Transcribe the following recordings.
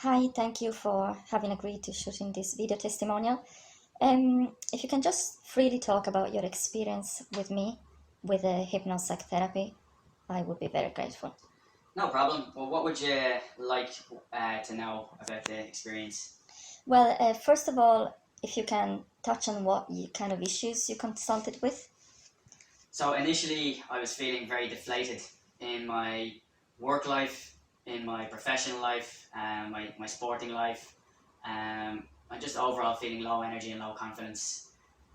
Hi, thank you for having agreed to shooting this video testimonial. If you can just freely talk about your experience with me with hypnopsychotherapy, I would be very grateful. No problem. Well, what would you like to know about the experience? Well, first of all, if you can touch on what kind of issues you consulted with. So initially, I was feeling very deflated in my work life, in my professional life, my sporting life. I'm just overall feeling low energy and low confidence.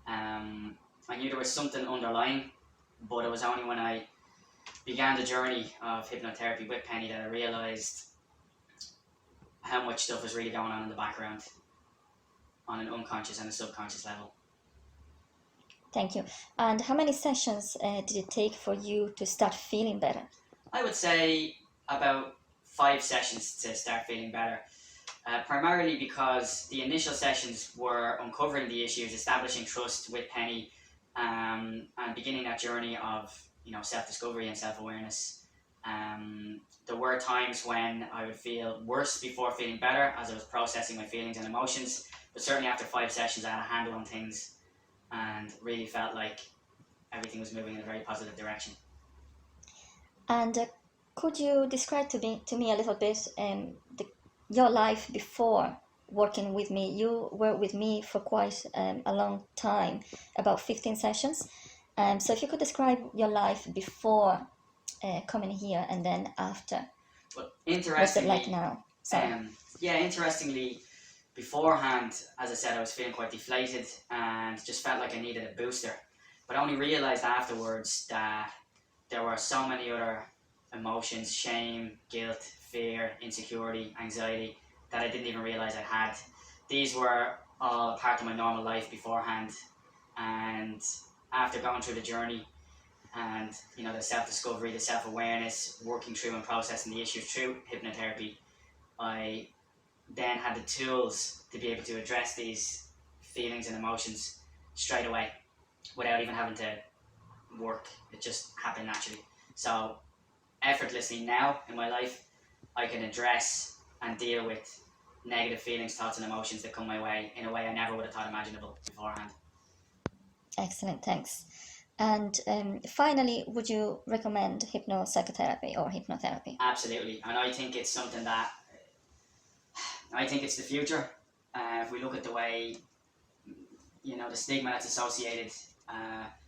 I knew there was something underlying, but it was only when I began the journey of hypnotherapy with Penny that I realised how much stuff was really going on in the background on an unconscious and a subconscious level. Thank you. And how many sessions did it take for you to start feeling better? I would say about 5 sessions to start feeling better. Primarily because the initial sessions were uncovering the issues, establishing trust with Penny, and beginning that journey of self-discovery and self-awareness. There were times when I would feel worse before feeling better as I was processing my feelings and emotions, but certainly after 5 sessions I had a handle on things and really felt like everything was moving in a very positive direction. And could you describe to me a little bit your life before working with me? You were with me for quite a long time, about 15 sessions. So if you could describe your life before coming here and then after. Well, what's it like now? Interestingly, beforehand, as I said, I was feeling quite deflated and just felt like I needed a booster. But I only realised afterwards that there were so many other emotions: shame, guilt, fear, insecurity, anxiety, that I didn't even realise I had. These were all a part of my normal life beforehand, and after going through the journey and the self-discovery, the self-awareness, working through and processing the issues through hypnotherapy, I then had the tools to be able to address these feelings and emotions straight away without even having to work. It just happened naturally. So effortlessly now in my life, I can address and deal with negative feelings, thoughts and emotions that come my way in a way I never would have thought imaginable beforehand. Excellent, thanks. And finally, would you recommend hypnopsychotherapy or hypnotherapy? Absolutely, and I think it's something that I think it's the future. If we look at the way, the stigma that's associated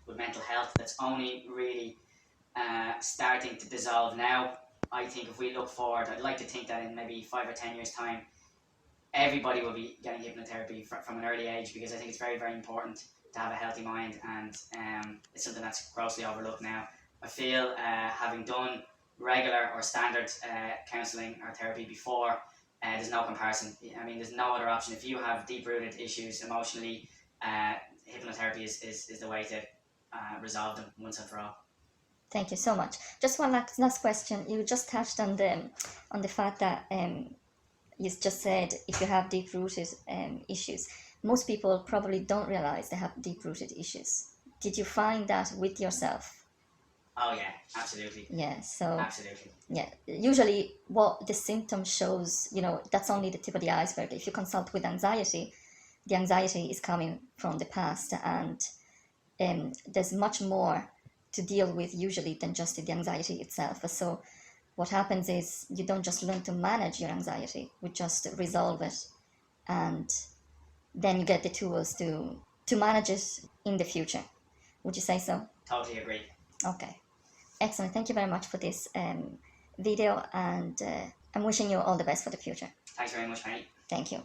with mental health, that's only really starting to dissolve now. I think if we look forward, I'd like to think that in maybe 5 or 10 years' time, everybody will be getting hypnotherapy from an early age, because I think it's very, very important to have a healthy mind, and it's something that's grossly overlooked now. I feel having done regular or standard counselling or therapy before, there's no comparison. I mean, there's no other option. If you have deep-rooted issues emotionally, hypnotherapy is the way to resolve them once and for all. Thank you so much. Just one last question. You just touched on the fact that you just said if you have deep-rooted issues. Most people probably don't realize they have deep-rooted issues. Did you find that with yourself? Oh yeah, absolutely. Yeah, so absolutely. Yeah, usually what the symptom shows, that's only the tip of the iceberg. If you consult with anxiety, the anxiety is coming from the past, and there's much more to deal with usually than just the anxiety itself. So what happens is you don't just learn to manage your anxiety, we just resolve it, and then you get the tools to manage it in the future. Would you say so? Totally agree. Okay, excellent. Thank you very much for this video, and I'm wishing you all the best for the future. Thanks very much, Penny. Thank you.